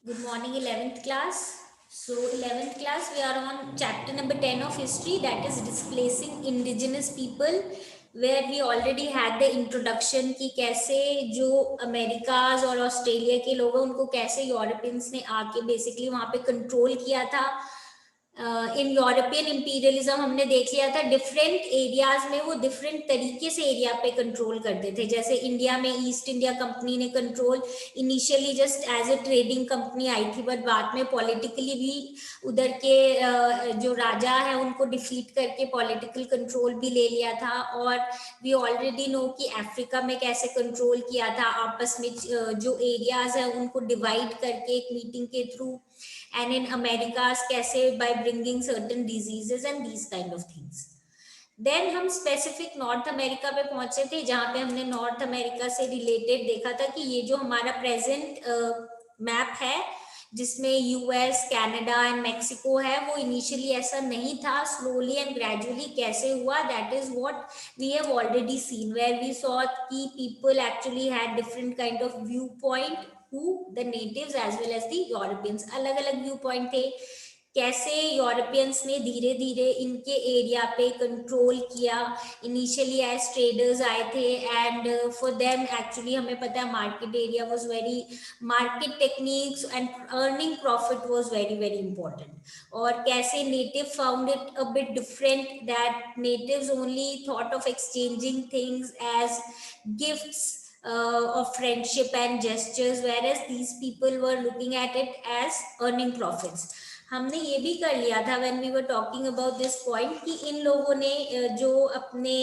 Good morning, 11th class. So, 11th class, we are on chapter number 10 of history, that is displacing indigenous people, where we already had the introduction कि कैसे जो America's और Australia के लोग हैं उनको कैसे यूरोपियंस ने आके बेसिकली वहाँ पे कंट्रोल किया था. इन यूरोपियन इंपीरियलिज्म हमने देख लिया था डिफरेंट एरियाज में वो डिफरेंट तरीके से एरिया पे कंट्रोल करते थे. जैसे इंडिया में ईस्ट इंडिया कंपनी ने control initially just as a trading company आई थी, बट बाद में पॉलिटिकली भी उधर के जो राजा है उनको डिफीट करके पॉलिटिकल कंट्रोल भी ले लिया था. और वी ऑलरेडी नो कि अफ्रीका में कैसे कंट्रोल किया था आपस में जो एरियाज है उनको डिवाइड करके एक मीटिंग के थ्रू, and in Americas कैसे by bringing certain diseases and these kind of things. Then हम स्पेसिफिक नॉर्थ अमेरिका पे पहुंचे थे जहां पे हमने नॉर्थ अमेरिका से रिलेटेड देखा था कि ये जो हमारा प्रेजेंट मैप है जिसमें यूएस कनाडा एंड मेक्सिको है वो इनिशियली ऐसा नहीं था. स्लोली एंड ग्रेजुअली कैसे हुआ, that is what we have already seen where we saw कि people actually had different kind of view point who the natives as well as the Europeans. अलग अलग व्यू पॉइंट थे कैसे Europeans ने धीरे धीरे इनके एरिया पे कंट्रोल किया. इनिशियली एज ट्रेडर्स आए थे एंड फॉर देम एक्चुअली हमें पता है market area was very, market techniques and earning profit was very very important. और कैसे native found it a bit different, that natives only thought of exchanging things as gifts of friendship and gestures, whereas these people were looking at it as earning profits. हमने ये भी कर लिया था when we were talking about this point कि इन लोगों ने जो अपने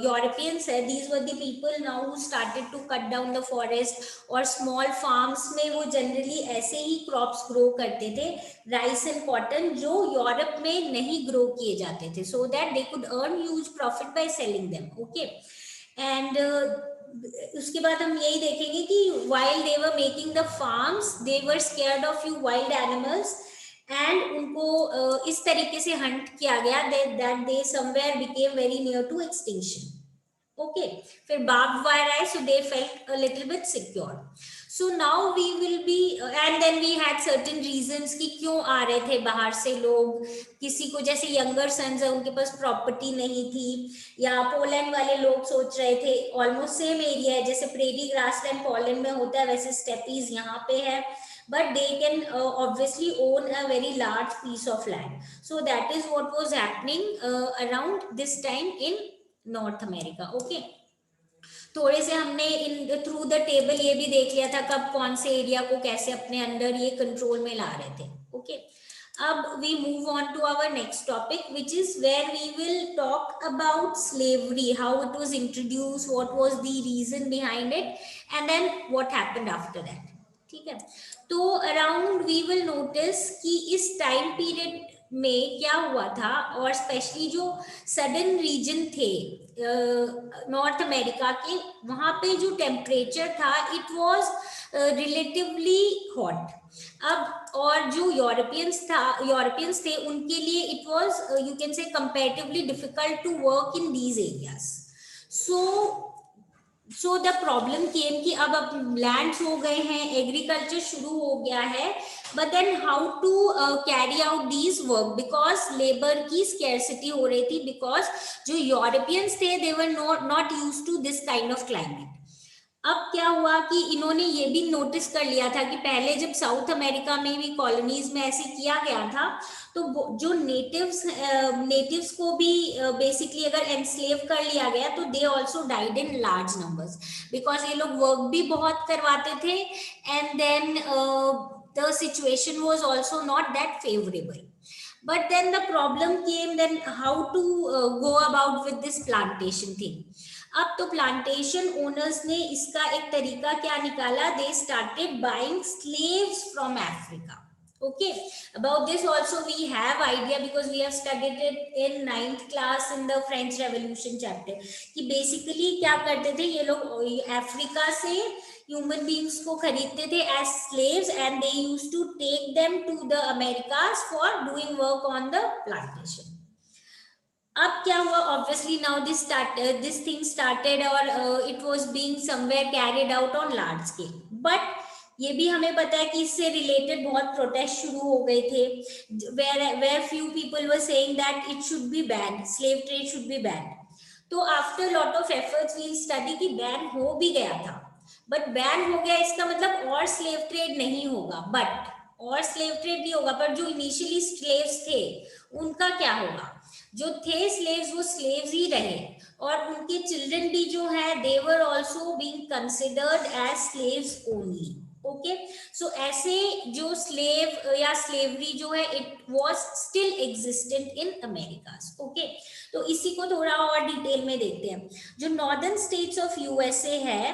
यूरोपियंस है, these were the people now who started to cut down the forest और small farms में वो generally ऐसे ही crops grow करते थे, rice and cotton, जो यूरोप में नहीं grow किए जाते थे, so that they could earn huge profit by selling them. Okay. And उसके बाद हम यही देखेंगे कि while they were making the farms they were scared of few wild animals and उनको इस तरीके से हंट किया गया that they somewhere became very near to extinction. Okay. फिर barbed wire आए, so they felt a little bit secure. So now we will be and then we had certain reasons कि क्यों आ रहे थे बाहर से लोग. किसी को जैसे यंगर सन्स है उनके पास प्रॉपर्टी नहीं थी, या पोलैंड वाले लोग सोच रहे थे ऑलमोस्ट सेम एरिया है जैसे प्रेरी ग्रासलैंड पोलैंड में होता है वैसे स्टेपीज यहाँ पे है, but they can obviously own a very large piece of land. So that is what was happening around this time in north America. Okay. थोड़े से हमने इन थ्रू द टेबल ये भी देख लिया था कब कौन से एरिया को कैसे अपने अंडर ये कंट्रोल में ला रहे थे. ओके. अब we move on to our next topic which is where we will talk about slavery, how it was introduce, what was the reason behind it and then what happened after that. ठीक है. तो around we will notice कि इस time period में क्या हुआ था, और स्पेशली जो सडन रीजन थे नॉर्थ अमेरिका के, वहां पे जो टेम्परेचर था इट वाज रिलेटिवली हॉट. अब और जो यूरोपियंस थे उनके लिए it was you can say comparatively difficult to work in these areas. So the problem came कि अब लैंड्स हो गए हैं, एग्रीकल्चर शुरू हो गया है, but then how to carry out these work because labour की स्केर्सिटी हो रही थी, बिकॉज जो यूरोपियंस थे they were not use to this kind of climate. अब क्या हुआ कि इन्होंने ये भी नोटिस कर लिया था कि पहले जब साउथ अमेरिका में भी कॉलोनीज में ऐसे किया गया था तो जो नेटिव्स को भी बेसिकली अगर एनस्लेव कर लिया गया तो they also died in large numbers, because ये लोग वर्क भी बहुत करवाते थे and then the situation was also not that favourable. But then the problem came, then how to go about with this plantation thing. अब तो plantation owners ने इसका एक तरीका क्या निकाला, they started buying slaves from Africa. Okay, about this also we have idea because we have studied it in 9th class in the French Revolution chapter कि basically क्या करते थे ये लोग अफ्रीका से ह्यूमन बींग्स को खरीदते थे as slaves and they used to take them to the Americas for doing work on the plantation. अब क्या हुआ, obviously now this thing started और it was being somewhere carried out on large scale, but ये भी हमें पता है कि इससे रिलेटेड बहुत प्रोटेस्ट शुरू हो गए थे, where few people were saying that it should be ban, slave trade should be ban. तो after lot of efforts we study कि बैन हो भी गया था, बट बैन हो गया इसका मतलब और स्लेव ट्रेड नहीं होगा, बट और स्लेव ट्रेड नहीं होगा, पर जो इनिशियली स्लेव्स थे उनका क्या होगा? जो थे स्लेव्स वो स्लेव्स ही रहे, और उनके चिल्ड्रन भी जो है they were also being considered as slaves only. Okay, so ऐसे जो स्लेव या स्लेवरी जो है it was still existent in America. Okay, तो इसी को थोड़ा और डिटेल में देखते हैं। जो नॉर्दर्न स्टेट्स ऑफ यूएसए है,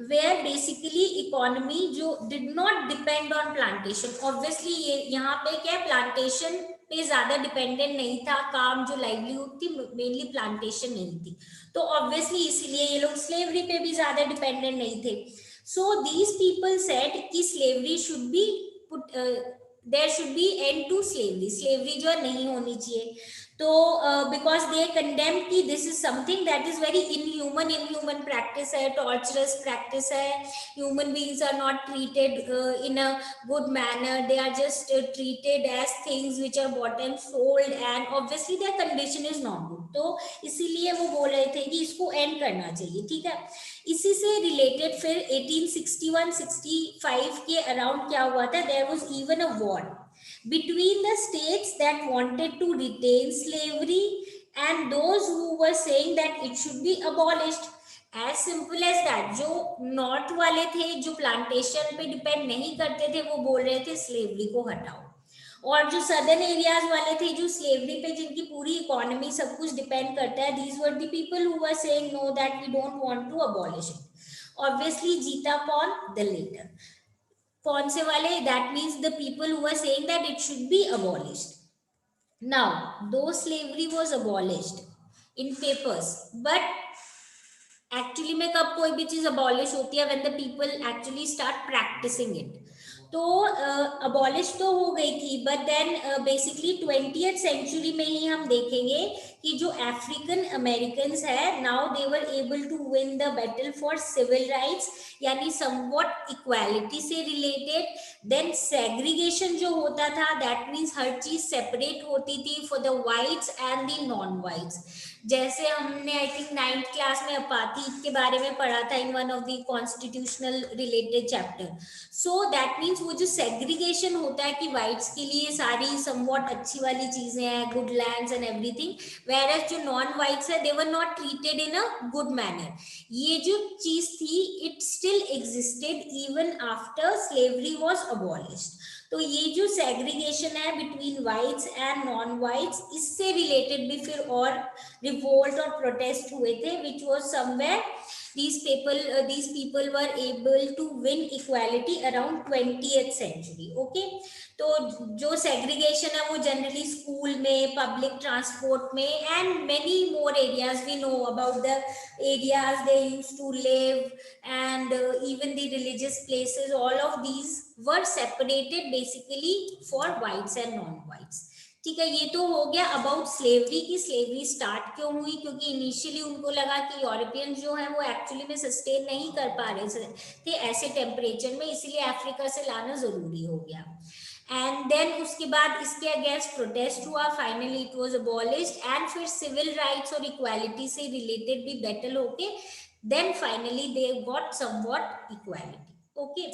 वेयर बेसिकली इकोनॉमी जो did not depend on plantation, obviously ये यहाँ पे क्या प्लांटेशन पे ज्यादा डिपेंडेंट नहीं था, काम जो लाइवलीहुड थी मेनली प्लांटेशन नहीं थी, तो ऑब्वियसली इसीलिए ये लोग स्लेवरी पे भी ज्यादा डिपेंडेंट नहीं थे। सो दीज पीपल सेड कि slavery should be put, there should be end to slavery, slavery जो है नहीं होनी चाहिए। तो बिकॉज दे कंडेम कि this is something that is very inhuman practice है, टॉर्चरस प्रैक्टिस है, human beings are not treated in a good manner, they are just treated as things which are bought and sold, and obviously their condition is not good. तो इसीलिए वो बोल रहे थे कि इसको एंड करना चाहिए, ठीक है। इसी से रिलेटेड फिर 1861-65 के अराउंड क्या हुआ था, there was even a war between the states that wanted to retain slavery and those who were saying that it should be abolished. as simple as that, जो नॉर्थ वाले थे जो प्लांटेशन पे डिपेंड नहीं करते थे वो बोल रहे थे स्लेवरी को हटाओ, और जो सदर्न एरियाज वाले थे जो स्लेवरी पे जिनकी पूरी इकोनॉमी सब कुछ डिपेंड करता है, these were the people who were saying no that we don't want to abolish it. Obviously जीता कौन? The latter. कौन से वाले? That means the people who are saying that it should be abolished. Now though slavery was abolished in papers, but actually में कब कोई भी चीज अबॉलिश होती है? When the people actually start practicing it. तो अबॉलिश तो हो गई थी, but then basically 20th century में ही हम देखेंगे कि जो अफ्रीकन अमेरिकन है, now they were able to win the battle for civil rights, यानी समवॉट इक्वालिटी से रिलेटेड। देन सेग्रीगेशन जो होता था, दैट मीन्स हर चीज सेपरेट होती थी for the whites and the non whites. जैसे हमने आई थिंक 9th क्लास में अपार्थाइड के बारे में पढ़ा था in one of the constitutional related chapter. So that means वो जो सेग्रीगेशन होता है कि वाइट्स के लिए सारी समवॉट अच्छी वाली चीजें हैं, good lands and everything, whereas जो नॉन वाइट्स है they were not treated in a good manner. ये जो चीज थी it still existed even after slavery was abolished. तो ये जो सेग्रीगेशन है between whites and non whites, इससे रिलेटेड भी फिर और रिवोल्ट और प्रोटेस्ट हुए थे, which was somewhere these people were able to win equality around 20th century. okay, तो जो सेग्रीगेशन है वो जनरली स्कूल में, पब्लिक ट्रांसपोर्ट में, and many more areas we know about the areas they used to live, and even the religious places, all of these were separated basically for whites and non-whites. ठीक है, ये तो हो गया about slavery की slavery start क्यों हुई, क्योंकि इनिशियली उनको लगा कि यूरोपियन जो है वो एक्चुअली में सस्टेन नहीं कर पा रहे थे ऐसे टेम्परेचर में, इसीलिए अफ्रीका से लाना जरूरी हो गया। एंड देन उसके बाद इसके अगेंस्ट प्रोटेस्ट हुआ, finally it was abolished, and फिर सिविल राइट्स और इक्वालिटी से रिलेटेड भी बैटल होके then finally they got somewhat equality. okay,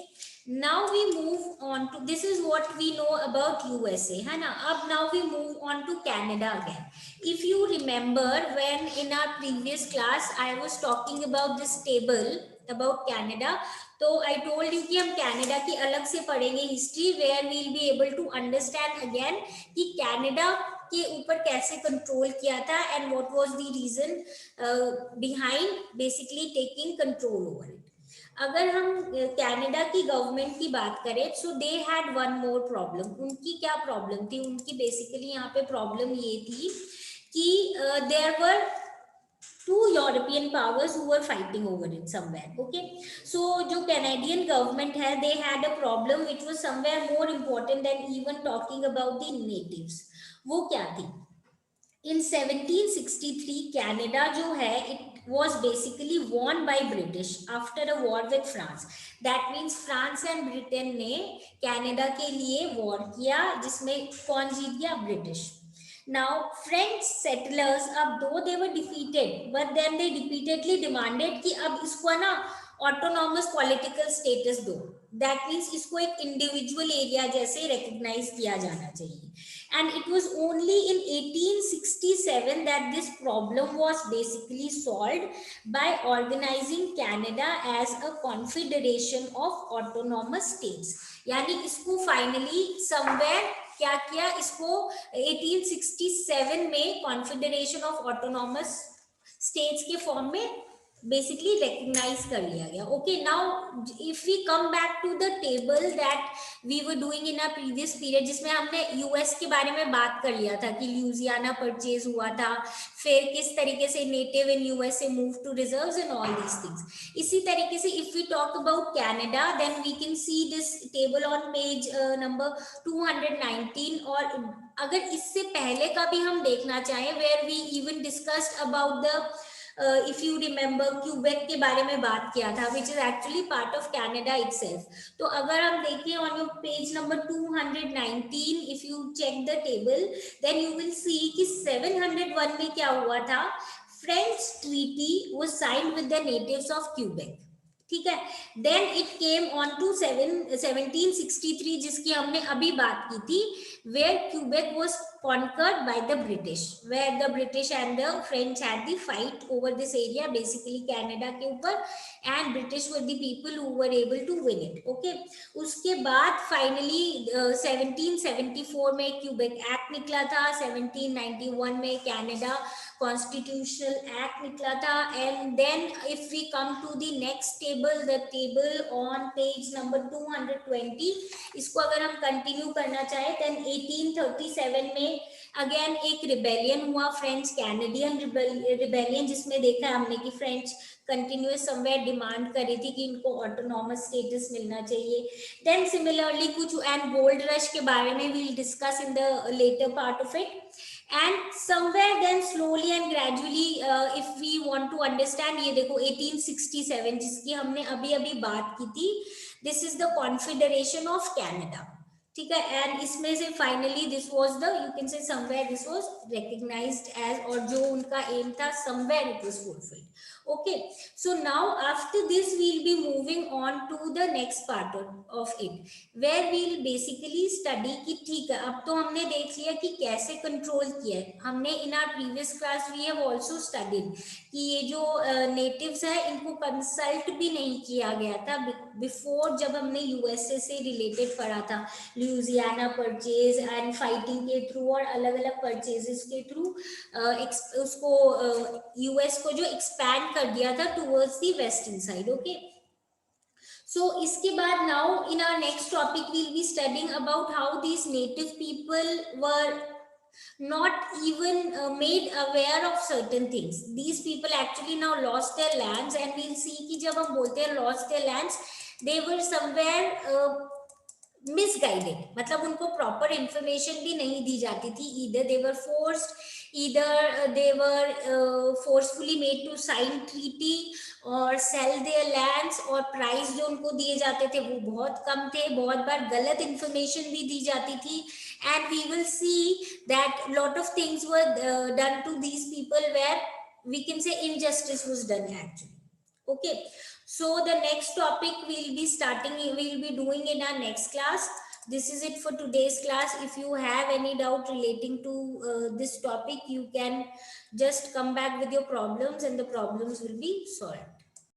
now we move on to, this is what we know about USA, है ना। अब now we move on to Canada again. If you remember when in our previous class I was talking about this table about Canada, तो I told you कि हम Canada की अलग से पढ़ेंगे history, where we'll be able to understand again कि Canada के ऊपर कैसे कंट्रोल किया था and what was the reason behind basically taking control over it. अगर हम कनाडा की गवर्नमेंट की बात करें, so they had one more problem. उनकी क्या प्रॉब्लम थी? उनकी बेसिकली यहाँ पे प्रॉब्लम ये थी कि there were two European powers who were fighting over it somewhere. okay, so जो Canadian government है, they had a problem which was somewhere more important than even talking about the natives. वो क्या थी? In 1763 Canada जो है, it was basically won by British after a war with France. That means France and Britain ने Canada के लिए war किया, जिसमें कौन जीत गया? ब्रिटिश. Now, French settlers, अब though they were defeated, but then they repeatedly demanded कि अब इसको ना autonomous political status दो. That means इसको एक individual area जैसे recognize किया जाना चाहिए. And it was only in 1867 that this problem was basically solved by organizing Canada as a confederation of autonomous states. यानी इसको finally somewhere क्या किया? इसको 1867 में कॉन्फेडरेशन ऑफ ऑटोनॉमस स्टेट्स के फॉर्म में बेसिकली रिकग्नाइज कर लिया गया. Okay, now if we come back to the table that we were doing in a previous period, जिसमें हमने यूएस के बारे में बात कर लिया था कि ल्यूजियाना परचेज हुआ था, फिर किस तरीके से native in USA move to reserves and all these things. इसी तरीके से if we talk about Canada, then we can see this table on page number 219. और अगर इससे पहले का भी हम देखना चाहें, where we even discussed about the if you remember Quebec के बारे में बात किया था, which is actually part of Canada itself. तो अगर हम देखें on your page number 219, if you check the table, then you will see कि 701 में क्या हुआ था? French treaty was signed with the natives of Quebec. ठीक है. Then it came on to 1763, जिसकी हमने अभी बात की थी, where Quebec was conquered by the British, where the British and the French had the fight over this area, basically Canada के ऊपर, and British were the people who were able to win it. Okay, उसके बाद finally 1774 में Quebec Act निकला था, 1791 में Canada Constitutional Act निकला था. And then if we come to the next table, the table on page number 220, इसको अगर हम कंटिन्यू करना चाहे, then 1837 में अगेन एक रिबेलियन हुआ, फ्रेंच कैनेडियन रिबेलियन, जिसमें देखा हमने कि फ्रेंच कंटिन्यूअस समवेयर डिमांड कर रही थी कि इनको ऑटोनॉमस स्टेटस मिलना चाहिए. देन सिमिलरली कुछ एंड गोल्ड रश के बारे में we will discuss in the later part of it. And somewhere then slowly and gradually if we want to understand, ये देखो 1867 जिसकी हमने अभी अभी बात की थी, this is the Confederation of Canada. ठीक है. एंड इसमें से finally this was the, you can say somewhere this was recognised as, और जो उनका एम था somewhere it was fulfilled. Okay, so now after this we will be moving on to the next part of it, where we will basically study कि ठीक है, अब तो हमने देख लिया कि कैसे कंट्रोल किया है. हमने in our previous class we have also studied कि ये जो नेटिव्स है इनको कंसल्ट भी नहीं किया गया था बिफोर, जब हमने यूएसए से रिलेटेड पढ़ा था, ल्यूजियाना परचेज एंड फाइटिंग के थ्रू और अलग अलग परचेजेस के थ्रू उसको यूएस को जो एक्सपैंड कर दिया था towards the western side. Okay, so इसके बाद now in our next topic we'll be studying about how these native people were not even made aware of certain things. These people actually now lost their lands, and we'll see कि जब हम बोलते हैं lost their lands, they were somewhere misguided, मतलब उनको proper information भी नहीं दी जाती थी. Either they were forced, either they were forcefully made to sign treaty और सेल देयर लैंड्स, और प्राइस जो उनको दिए जाते थे वो बहुत कम थे. बहुत बार गलत इंफॉर्मेशन भी दी जाती थी. And we will see that lot of things were done to these people where we can say injustice was done actually. Okay, so the next topic we'll be doing in our next class. This is it for today's class. If you have any doubt relating to this topic, you can just come back with your problems and the problems will be solved.